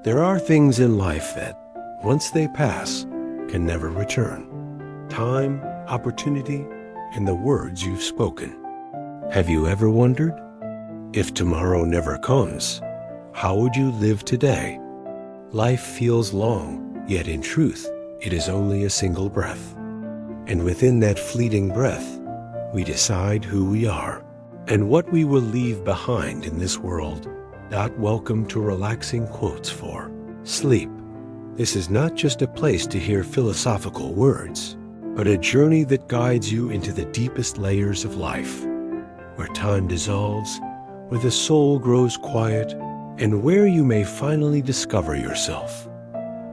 There are things in life that, once they pass, can never return. Time, opportunity, and the words you've spoken. Have you ever wondered? If tomorrow never comes, how would you live today? Life feels long, yet in truth, it is only a single breath. And within that fleeting breath, we decide who we are and what we will leave behind in this world. Welcome to relaxing quotes for sleep. This is not just a place to hear philosophical words, but a journey that guides you into the deepest layers of life, where time dissolves, where the soul grows quiet, and where you may finally discover yourself.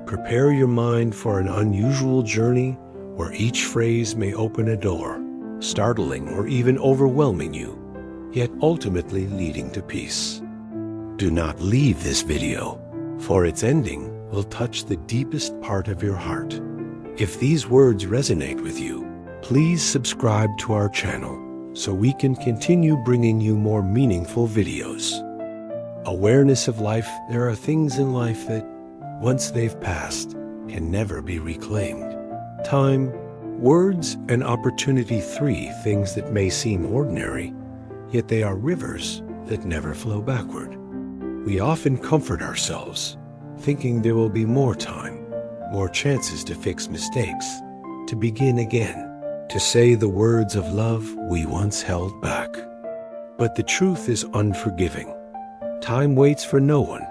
Prepare your mind for an unusual journey where each phrase may open a door, startling or even overwhelming you, yet ultimately leading to peace. Do not leave this video, for its ending will touch the deepest part of your heart. If these words resonate with you, please subscribe to our channel so we can continue bringing you more meaningful videos. Awareness of life. There are things in life that, once they've passed, can never be reclaimed. Time, words, and opportunity. 3 things that may seem ordinary, yet they are rivers that never flow backward. We often comfort ourselves, thinking there will be more time, more chances to fix mistakes, to begin again, to say the words of love we once held back. But the truth is unforgiving. Time waits for no one,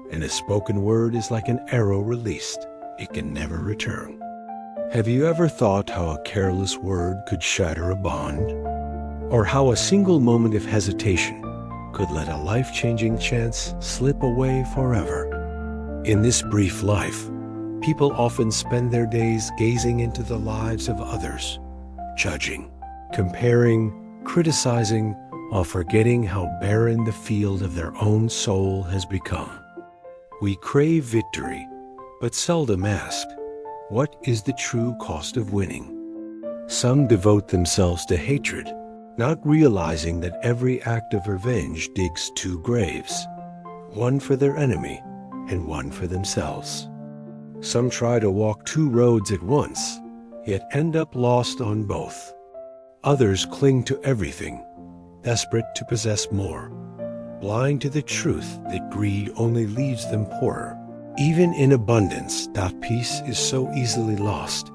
and a spoken word is like an arrow released. It can never return. Have you ever thought how a careless word could shatter a bond? Or how a single moment of hesitation could let a life-changing chance slip away forever? In this brief life, people often spend their days gazing into the lives of others, judging, comparing, criticizing, while forgetting how barren the field of their own soul has become. We crave victory, but seldom ask, what is the true cost of winning? Some devote themselves to hatred, not realizing that every act of revenge digs 2 graves, one for their enemy and one for themselves. Some try to walk 2 roads at once, yet end up lost on both. Others cling to everything, desperate to possess more, blind to the truth that greed only leaves them poorer. Even in abundance, peace is so easily lost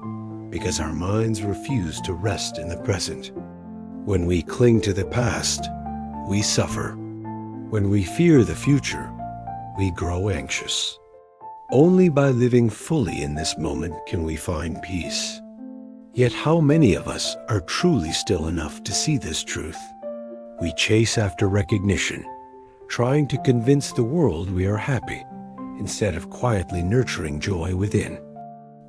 because our minds refuse to rest in the present. When we cling to the past, we suffer. When we fear the future, we grow anxious. Only by living fully in this moment can we find peace. Yet how many of us are truly still enough to see this truth? We chase after recognition, trying to convince the world we are happy, instead of quietly nurturing joy within.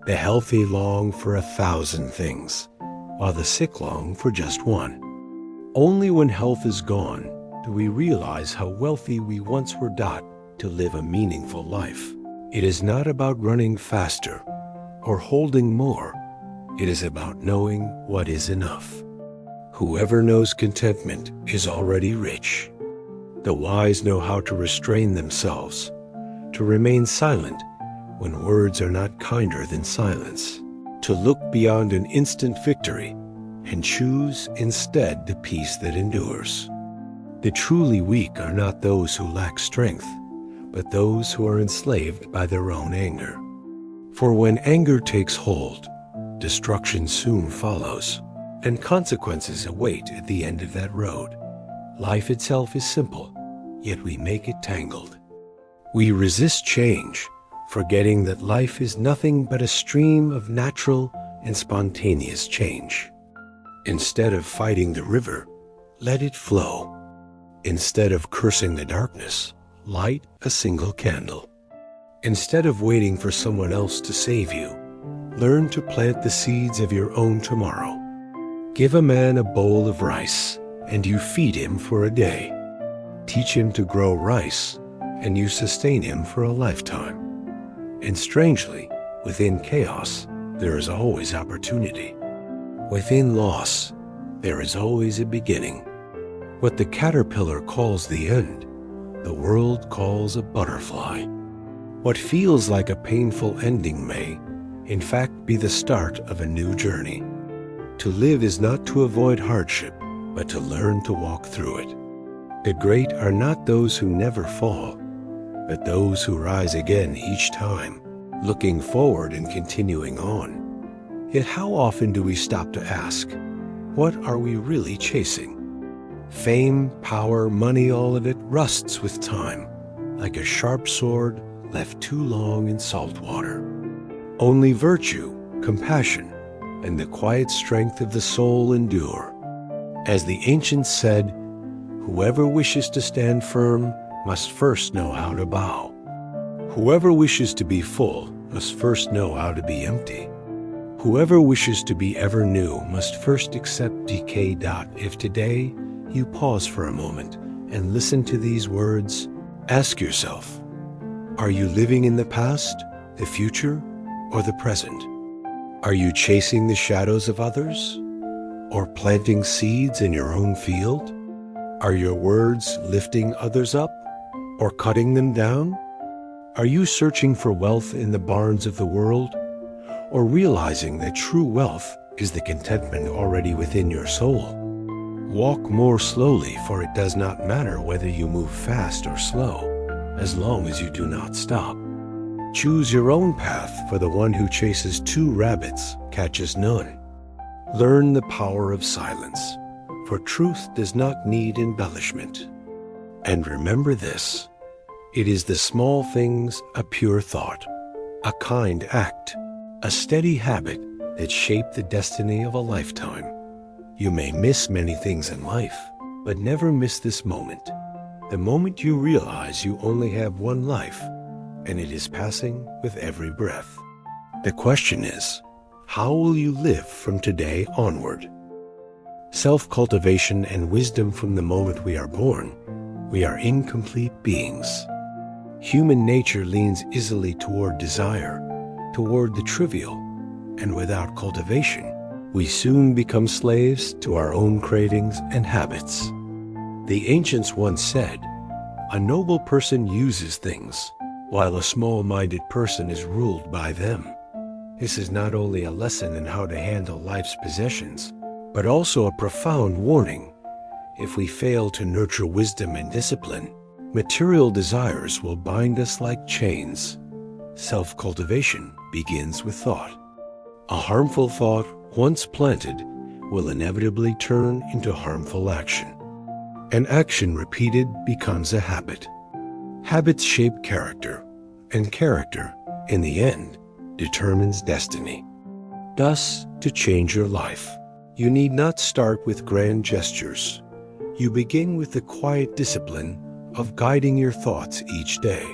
The healthy long for 1,000 things, while the sick long for just one. Only when health is gone do we realize how wealthy we once were to live a meaningful life. It is not about running faster or holding more. It is about knowing what is enough. Whoever knows contentment is already rich. The wise know how to restrain themselves, to remain silent when words are not kinder than silence, to look beyond an instant victory and choose instead the peace that endures. The truly weak are not those who lack strength, but those who are enslaved by their own anger. For when anger takes hold, destruction soon follows, and consequences await at the end of that road. Life itself is simple, yet we make it tangled. We resist change, forgetting that life is nothing but a stream of natural and spontaneous change. Instead of fighting the river, let it flow. Instead of cursing the darkness, light a single candle. Instead of waiting for someone else to save you, learn to plant the seeds of your own tomorrow. Give a man a bowl of rice, and you feed him for a day. Teach him to grow rice, and you sustain him for a lifetime. And strangely, within chaos, there is always opportunity. Within loss, there is always a beginning. What the caterpillar calls the end, the world calls a butterfly. What feels like a painful ending may, in fact, be the start of a new journey. To live is not to avoid hardship, but to learn to walk through it. The great are not those who never fall, but those who rise again each time, looking forward and continuing on. Yet how often do we stop to ask, what are we really chasing? Fame, power, money, all of it rusts with time, like a sharp sword left too long in salt water. Only virtue, compassion, and the quiet strength of the soul endure. As the ancients said, whoever wishes to stand firm must first know how to bow. Whoever wishes to be full must first know how to be empty. Whoever wishes to be ever new must first accept decay. If today you pause for a moment and listen to these words, ask yourself, are you living in the past, the future, or the present? Are you chasing the shadows of others, or planting seeds in your own field? Are your words lifting others up, or cutting them down? Are you searching for wealth in the barns of the world, or realizing that true wealth is the contentment already within your soul? Walk more slowly, for it does not matter whether you move fast or slow, as long as you do not stop. Choose your own path, for the one who chases two rabbits catches none. Learn the power of silence, for truth does not need embellishment. And remember this, it is the small things, a pure thought, a kind act, a steady habit that shape the destiny of a lifetime. You may miss many things in life, but never miss this moment. The moment you realize you only have one life, and it is passing with every breath. The question is, how will you live from today onward? Self-cultivation and wisdom from the moment we are born. We are incomplete beings. Human nature leans easily toward desire, toward the trivial, and without cultivation, we soon become slaves to our own cravings and habits. The ancients once said, a noble person uses things, while a small-minded person is ruled by them. This is not only a lesson in how to handle life's possessions, but also a profound warning. If we fail to nurture wisdom and discipline, material desires will bind us like chains. Self-cultivation begins with thought. A harmful thought, once planted, will inevitably turn into harmful action. An action repeated becomes a habit. Habits shape character, and character, in the end, determines destiny. Thus, to change your life, you need not start with grand gestures. You begin with the quiet discipline of guiding your thoughts each day.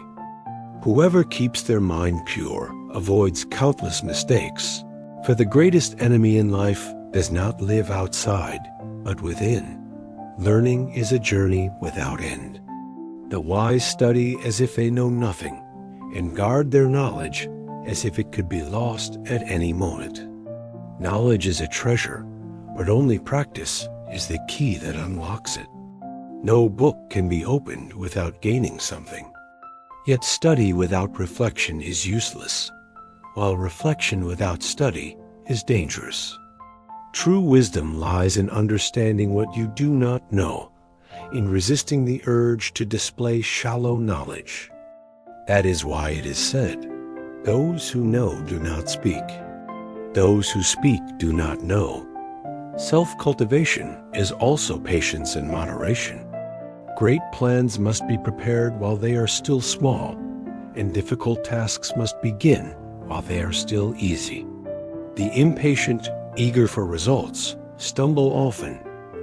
Whoever keeps their mind pure avoids countless mistakes, for the greatest enemy in life does not live outside, but within. Learning is a journey without end. The wise study as if they know nothing, and guard their knowledge as if it could be lost at any moment. Knowledge is a treasure, but only practice is the key that unlocks it. No book can be opened without gaining something. Yet study without reflection is useless, while reflection without study is dangerous. True wisdom lies in understanding what you do not know, in resisting the urge to display shallow knowledge. That is why it is said, those who know do not speak. Those who speak do not know. Self-cultivation is also patience and moderation. Great plans must be prepared while they are still small, and difficult tasks must begin while they are still easy. The impatient, eager for results, stumble often,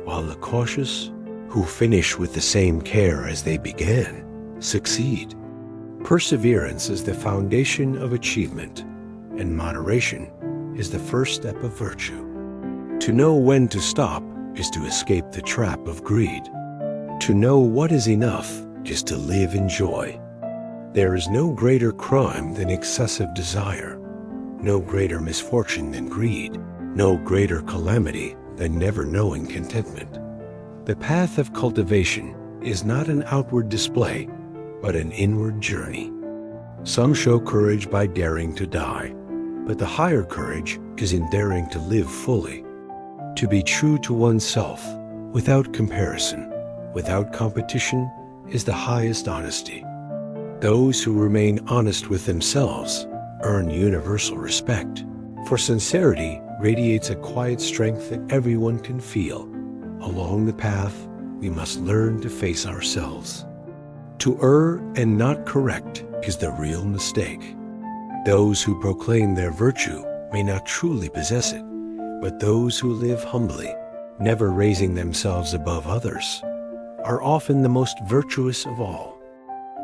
while the cautious, who finish with the same care as they began, succeed. Perseverance is the foundation of achievement, and moderation is the first step of virtue. To know when to stop is to escape the trap of greed. To know what is enough is to live in joy. There is no greater crime than excessive desire, no greater misfortune than greed, no greater calamity than never knowing contentment. The path of cultivation is not an outward display, but an inward journey. Some show courage by daring to die, but the higher courage is in daring to live fully. To be true to oneself, without comparison, without competition, is the highest honesty. Those who remain honest with themselves earn universal respect, for sincerity radiates a quiet strength that everyone can feel. Along the path, we must learn to face ourselves. To err and not correct is the real mistake. Those who proclaim their virtue may not truly possess it, but those who live humbly, never raising themselves above others, are often the most virtuous of all.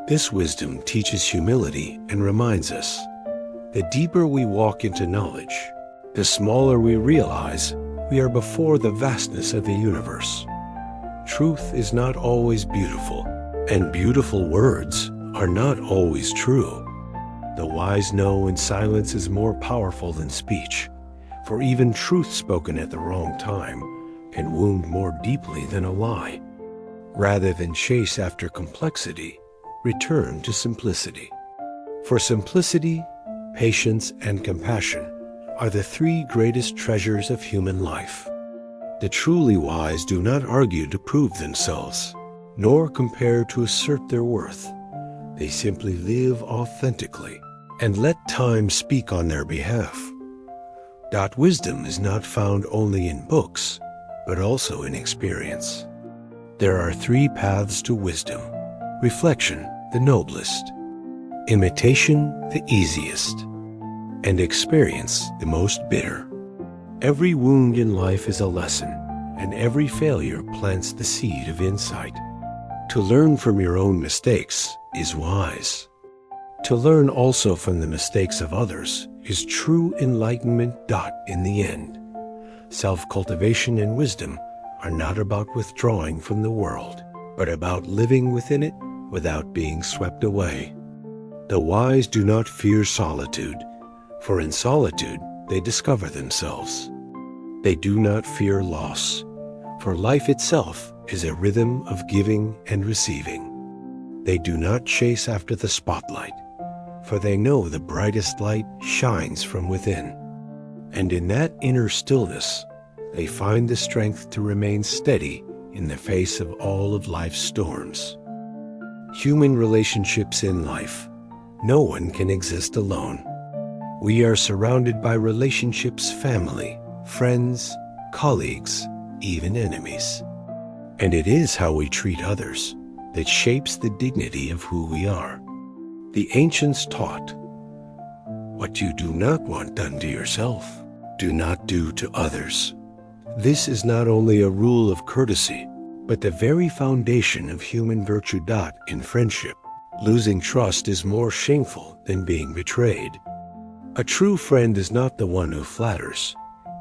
This wisdom teaches humility and reminds us, the deeper we walk into knowledge, the smaller we realize we are before the vastness of the universe. Truth is not always beautiful, and beautiful words are not always true. The wise know in silence is more powerful than speech, for even truth spoken at the wrong time can wound more deeply than a lie. Rather than chase after complexity, return to simplicity. For simplicity, patience, and compassion are the three greatest treasures of human life. The truly wise do not argue to prove themselves, nor compare to assert their worth. They simply live authentically and let time speak on their behalf. Wisdom is not found only in books, but also in experience. There are three paths to wisdom: reflection, the noblest; imitation, the easiest; and experience, the most bitter. Every wound in life is a lesson, and every failure plants the seed of insight. To learn from your own mistakes is wise. To learn also from the mistakes of others is true enlightenment. In the end, self-cultivation and wisdom are not about withdrawing from the world, but about living within it without being swept away. The wise do not fear solitude, for in solitude they discover themselves. They do not fear loss, for life itself is a rhythm of giving and receiving. They do not chase after the spotlight, for they know the brightest light shines from within. And in that inner stillness, they find the strength to remain steady in the face of all of life's storms. Human relationships in life. No one can exist alone. We are surrounded by relationships, family, friends, colleagues, even enemies. And it is how we treat others that shapes the dignity of who we are. The ancients taught, what you do not want done to yourself, do not do to others. This is not only a rule of courtesy, but the very foundation of human virtue. In friendship, losing trust is more shameful than being betrayed. A true friend is not the one who flatters,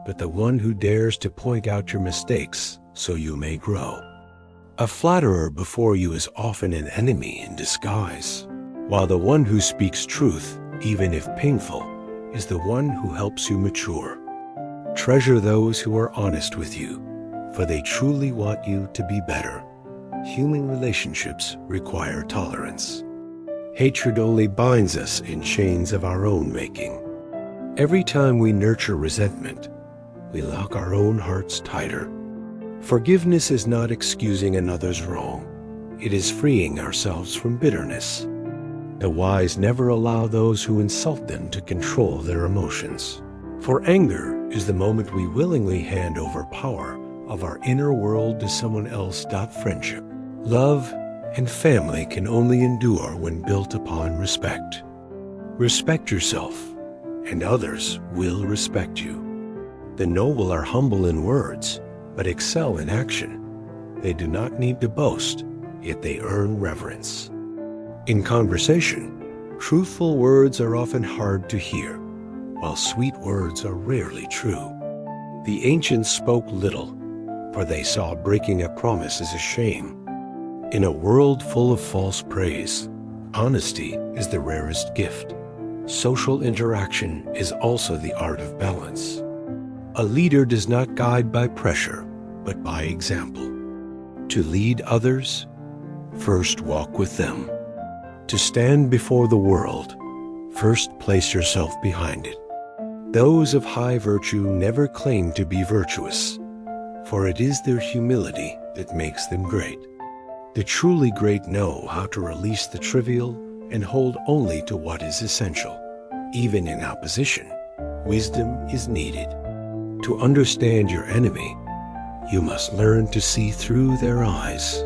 but the one who dares to point out your mistakes so you may grow. A flatterer before you is often an enemy in disguise, while the one who speaks truth, even if painful, is the one who helps you mature. Treasure those who are honest with you, for they truly want you to be better. Human relationships require tolerance. Hatred only binds us in chains of our own making. Every time we nurture resentment, we lock our own hearts tighter. Forgiveness is not excusing another's wrong. It is freeing ourselves from bitterness. The wise never allow those who insult them to control their emotions. For anger is the moment we willingly hand over power of our inner world to someone else. Friendship, love, and family can only endure when built upon respect. Respect yourself, and others will respect you. The noble are humble in words, but excel in action. They do not need to boast, yet they earn reverence. In conversation, truthful words are often hard to hear, while sweet words are rarely true. The ancients spoke little, for they saw breaking a promise as a shame. In a world full of false praise, honesty is the rarest gift. Social interaction is also the art of balance. A leader does not guide by pressure, but by example. To lead others, first walk with them. To stand before the world, First, place yourself behind it. Those of high virtue never claim to be virtuous, for it is their humility that makes them great. The truly great know how to release the trivial and hold only to what is essential. Even in opposition, wisdom is needed. To understand your enemy, you must learn to see through their eyes.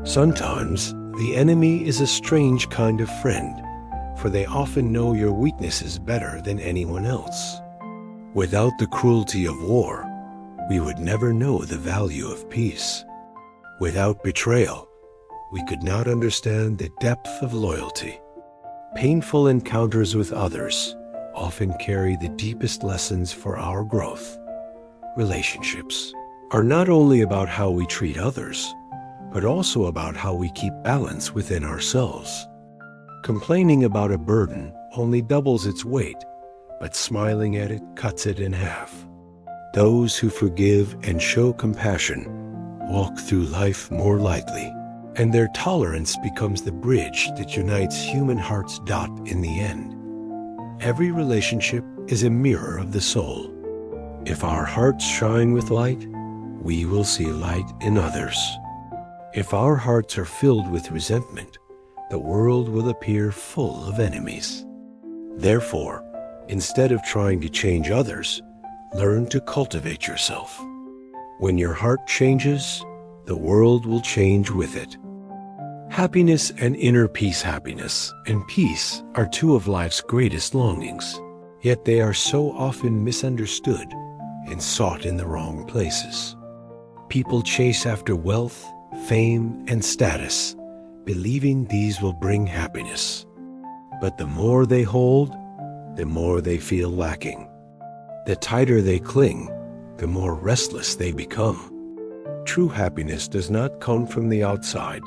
Sometimes, the enemy is a strange kind of friend, for they often know your weaknesses better than anyone else. Without the cruelty of war, we would never know the value of peace. Without betrayal, we could not understand the depth of loyalty. Painful encounters with others often carry the deepest lessons for our growth. Relationships are not only about how we treat others, but also about how we keep balance within ourselves. Complaining about a burden only doubles its weight, but smiling at it cuts it in half. Those who forgive and show compassion walk through life more lightly, and their tolerance becomes the bridge that unites human hearts. In the end, every relationship is a mirror of the soul. If our hearts shine with light, we will see light in others. If our hearts are filled with resentment, the world will appear full of enemies. Therefore, instead of trying to change others, learn to cultivate yourself. When your heart changes, the world will change with it. Happiness and inner peace. Happiness and peace are two of life's greatest longings, yet they are so often misunderstood and sought in the wrong places. People chase after wealth, fame, and status, believing these will bring happiness. But the more they hold, the more they feel lacking. The tighter they cling, the more restless they become. True happiness does not come from the outside,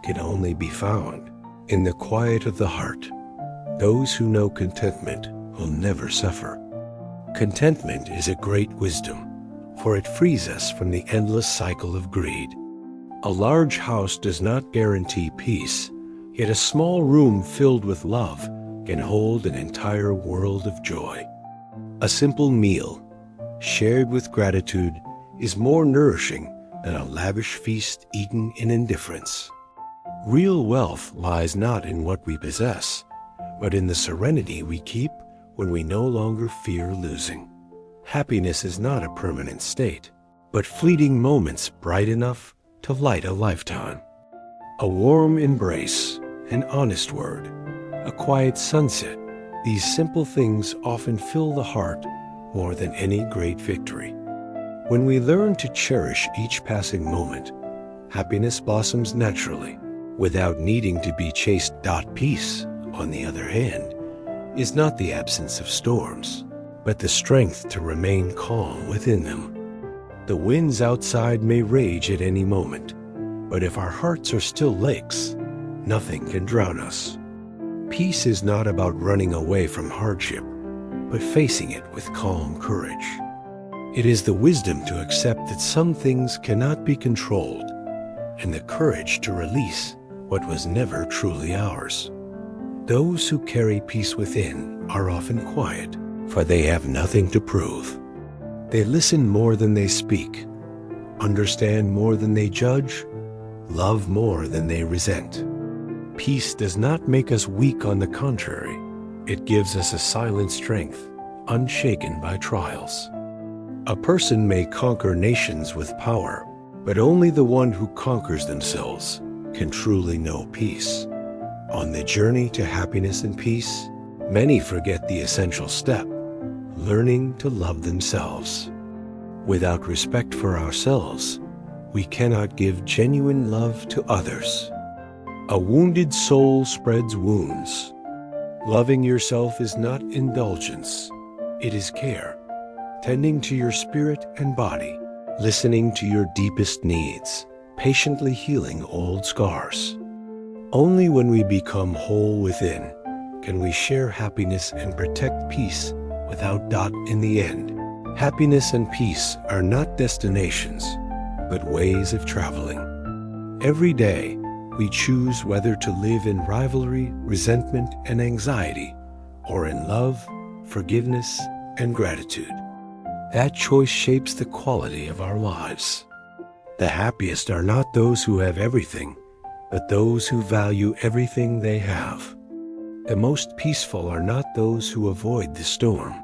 can only be found in the quiet of the heart. Those who know contentment will never suffer. Contentment is a great wisdom, for it frees us from the endless cycle of greed. A large house does not guarantee peace, yet a small room filled with love can hold an entire world of joy. A simple meal, shared with gratitude, is more nourishing than a lavish feast eaten in indifference. Real wealth lies not in what we possess, but in the serenity we keep when we no longer fear losing. Happiness is not a permanent state, but fleeting moments bright enough to light a lifetime. A warm embrace, an honest word, a quiet sunset, these simple things often fill the heart more than any great victory. When we learn to cherish each passing moment, happiness blossoms naturally, without needing to be chased. Peace, on the other hand, is not the absence of storms, but the strength to remain calm within them. The winds outside may rage at any moment, but if our hearts are still lakes, nothing can drown us. Peace is not about running away from hardship, but facing it with calm courage. It is the wisdom to accept that some things cannot be controlled, and the courage to release what was never truly ours. Those who carry peace within are often quiet, for they have nothing to prove. They listen more than they speak, understand more than they judge, love more than they resent. Peace does not make us weak, on the contrary. It gives us a silent strength, unshaken by trials. A person may conquer nations with power, but only the one who conquers themselves can truly know peace. On the journey to happiness and peace, many forget the essential step, learning to love themselves. Without respect for ourselves, we cannot give genuine love to others. A wounded soul spreads wounds. Loving yourself is not indulgence, it is care, tending to your spirit and body, listening to your deepest needs, patiently healing old scars. Only when we become whole within can we share happiness and protect peace without doubt. In the end, happiness and peace are not destinations, but ways of traveling. Every day, we choose whether to live in rivalry, resentment, and anxiety, or in love, forgiveness, and gratitude. That choice shapes the quality of our lives. The happiest are not those who have everything, but those who value everything they have. The most peaceful are not those who avoid the storm,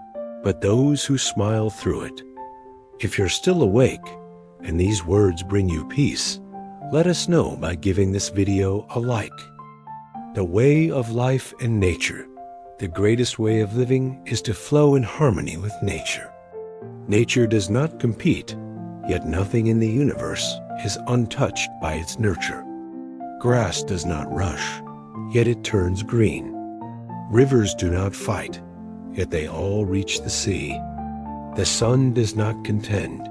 but those who smile through it. If you're still awake, and these words bring you peace, let us know by giving this video a like. The way of life and nature. The greatest way of living is to flow in harmony with nature. Nature does not compete, yet nothing in the universe is untouched by its nurture. Grass does not rush, yet it turns green. Rivers do not fight, yet they all reach the sea. The sun does not contend,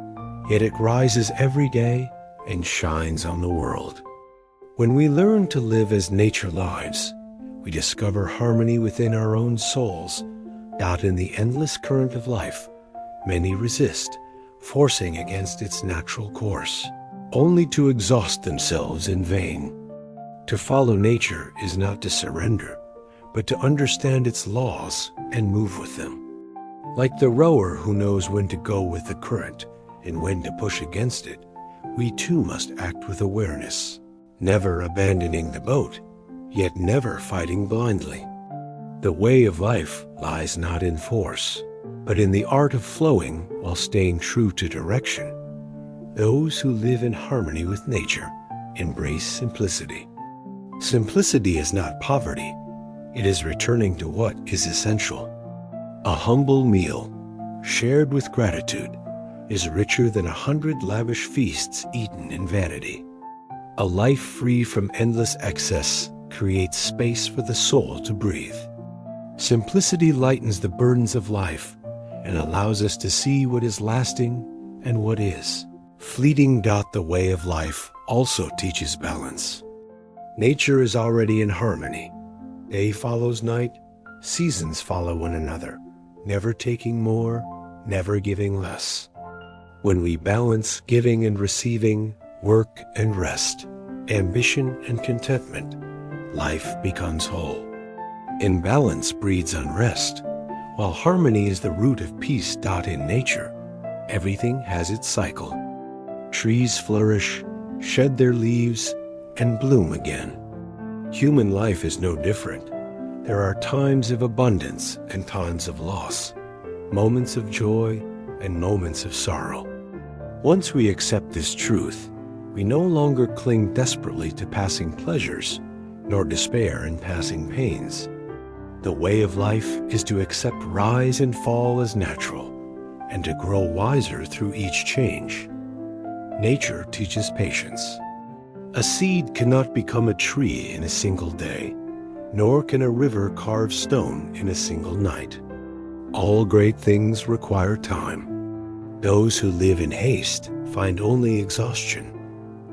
yet it rises every day and shines on the world. When we learn to live as nature lives, we discover harmony within our own souls. Out in the endless current of life, many resist, forcing against its natural course, only to exhaust themselves in vain. To follow nature is not to surrender, but to understand its laws and move with them. Like the rower who knows when to go with the current and when to push against it, we too must act with awareness, never abandoning the boat, yet never fighting blindly. The way of life lies not in force, but in the art of flowing while staying true to direction. Those who live in harmony with nature embrace simplicity. Simplicity is not poverty, it is returning to what is essential. A humble meal, shared with gratitude, is richer than 100 lavish feasts eaten in vanity. A life free from endless excess creates space for the soul to breathe. Simplicity lightens the burdens of life and allows us to see what is lasting and what is fleeting. The way of life also teaches balance. Nature is already in harmony. Day follows night, seasons follow one another, never taking more, never giving less. When we balance giving and receiving, work and rest, ambition and contentment, life becomes whole. Imbalance breeds unrest, while harmony is the root of peace. In nature, everything has its cycle. Trees flourish, shed their leaves, and bloom again. Human life is no different. There are times of abundance and times of loss, moments of joy and moments of sorrow. Once we accept this truth, we no longer cling desperately to passing pleasures, nor despair in passing pains. The way of life is to accept rise and fall as natural, and to grow wiser through each change. Nature teaches patience. A seed cannot become a tree in a single day, nor can a river carve stone in a single night. All great things require time. Those who live in haste find only exhaustion,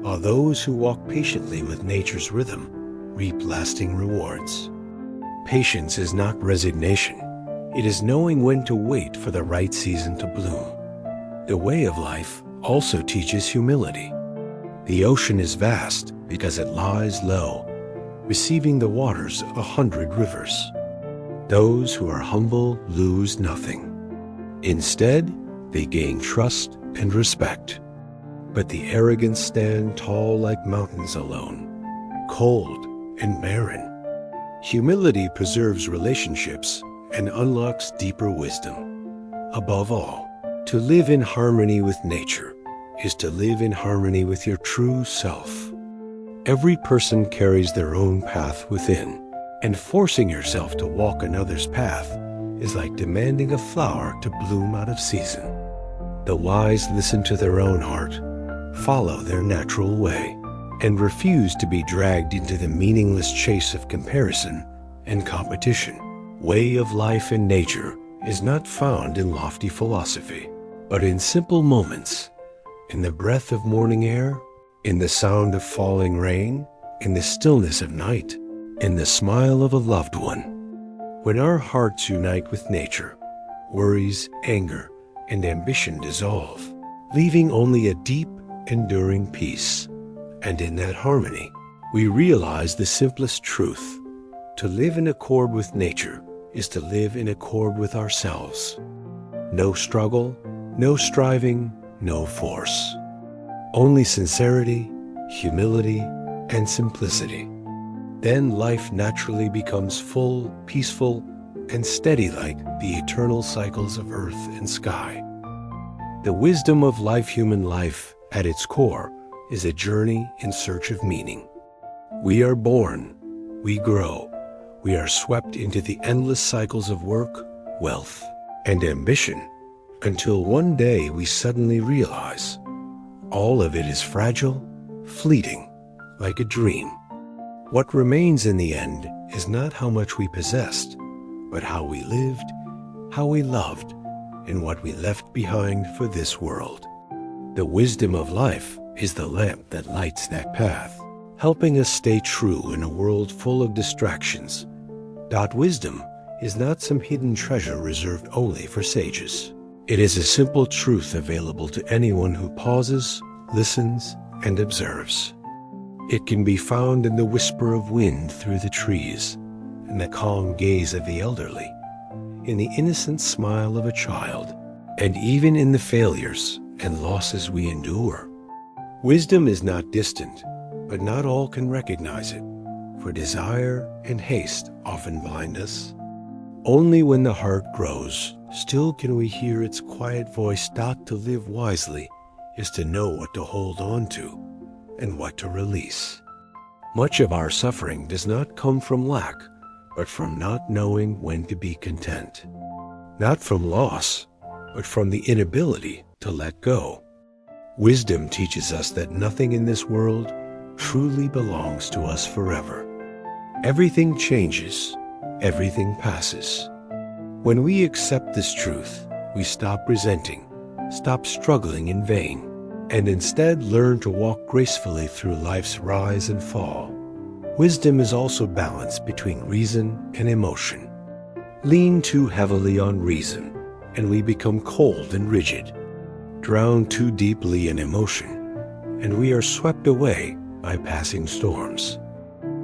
while those who walk patiently with nature's rhythm reap lasting rewards. Patience is not resignation. It is knowing when to wait for the right season to bloom. The way of life also teaches humility. The ocean is vast because it lies low, receiving the waters of 100 rivers. Those who are humble lose nothing. Instead, they gain trust and respect. But the arrogant stand tall like mountains alone, cold and barren. Humility preserves relationships and unlocks deeper wisdom. Above all, to live in harmony with nature is to live in harmony with your true self. Every person carries their own path within, and forcing yourself to walk another's path is like demanding a flower to bloom out of season. The wise listen to their own heart, follow their natural way, and refuse to be dragged into the meaningless chase of comparison and competition. Way of life in nature is not found in lofty philosophy, but in simple moments, in the breath of morning air, in the sound of falling rain, in the stillness of night, in the smile of a loved one. When our hearts unite with nature, worries, anger, and ambition dissolve, leaving only a deep, enduring peace. And in that harmony, we realize the simplest truth. To live in accord with nature is to live in accord with ourselves. No struggle, no striving, no force. Only sincerity, humility, and simplicity. Then life naturally becomes full, peaceful, and steady like the eternal cycles of earth and sky. The wisdom of life, human life, at its core, is a journey in search of meaning. We are born, we grow, we are swept into the endless cycles of work, wealth, and ambition, until one day we suddenly realize all of it is fragile, fleeting, like a dream. What remains in the end is not how much we possessed, but how we lived, how we loved, and what we left behind for this world. The wisdom of life is the lamp that lights that path, helping us stay true in a world full of distractions. Wisdom is not some hidden treasure reserved only for sages. It is a simple truth available to anyone who pauses, listens, and observes. It can be found in the whisper of wind through the trees, in the calm gaze of the elderly, in the innocent smile of a child, and even in the failures and losses we endure. Wisdom is not distant, but not all can recognize it, for desire and haste often blind us. Only when the heart grows, still can we hear its quiet voice. To live wisely is to know what to hold on to and what to release. Much of our suffering does not come from lack, but from not knowing when to be content. Not from loss, but from the inability to let go. Wisdom teaches us that nothing in this world truly belongs to us forever. Everything changes, everything passes. When we accept this truth, we stop resenting, stop struggling in vain, and instead learn to walk gracefully through life's rise and fall. Wisdom is also balance between reason and emotion. Lean too heavily on reason, and we become cold and rigid. Drown too deeply in emotion, and we are swept away by passing storms.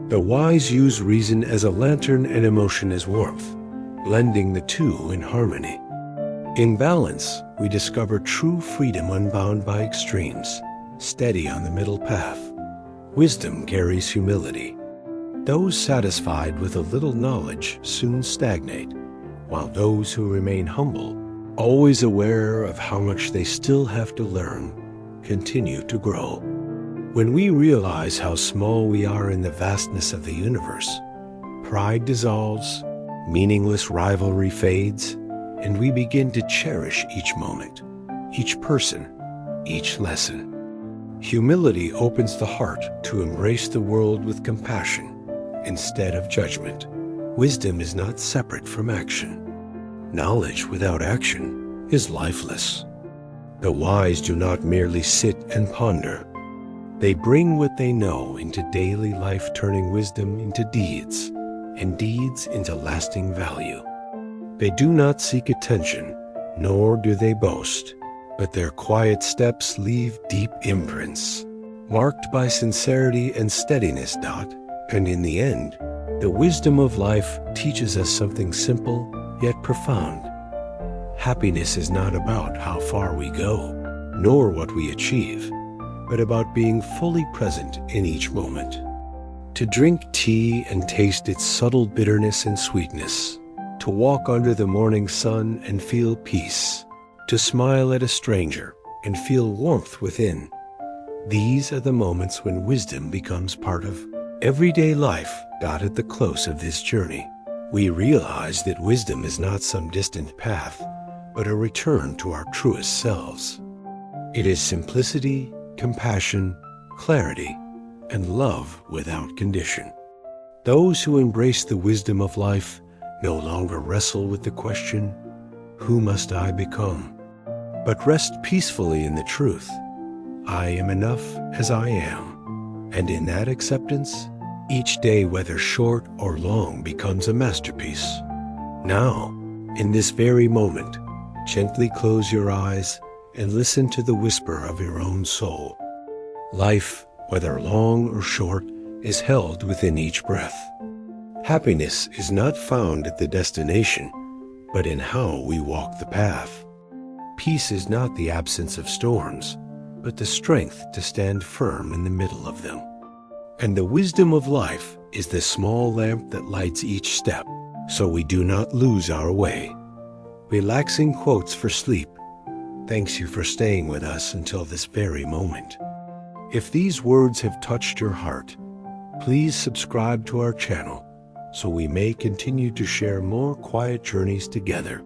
The wise use reason as a lantern and emotion as warmth, blending the two in harmony. In balance, we discover true freedom unbound by extremes, steady on the middle path. Wisdom carries humility. Those satisfied with a little knowledge soon stagnate, while those who remain humble, always aware of how much they still have to learn, continue to grow. When we realize how small we are in the vastness of the universe, pride dissolves, meaningless rivalry fades, and we begin to cherish each moment, each person, each lesson. Humility opens the heart to embrace the world with compassion instead of judgment. Wisdom is not separate from action. Knowledge without action is lifeless. The wise do not merely sit and ponder. They bring what they know into daily life, turning wisdom into deeds, and deeds into lasting value. They do not seek attention, nor do they boast, but their quiet steps leave deep imprints, marked by sincerity and steadiness. And in the end, the wisdom of life teaches us something simple yet profound. Happiness is not about how far we go, nor what we achieve, but about being fully present in each moment. To drink tea and taste its subtle bitterness and sweetness, to walk under the morning sun and feel peace, to smile at a stranger and feel warmth within. These are the moments when wisdom becomes part of everyday life. At the close of this journey, we realize that wisdom is not some distant path, but a return to our truest selves. It is simplicity, compassion, clarity, and love without condition. Those who embrace the wisdom of life no longer wrestle with the question, "Who must I become?" but rest peacefully in the truth, "I am enough as I am." And in that acceptance, each day, whether short or long, becomes a masterpiece. Now, in this very moment, gently close your eyes and listen to the whisper of your own soul. Life, whether long or short, is held within each breath. Happiness is not found at the destination, but in how we walk the path. Peace is not the absence of storms, but the strength to stand firm in the middle of them. And the wisdom of life is the small lamp that lights each step, so we do not lose our way. Relaxing quotes for sleep. Thanks you for staying with us until this very moment. If these words have touched your heart, please subscribe to our channel so we may continue to share more quiet journeys together.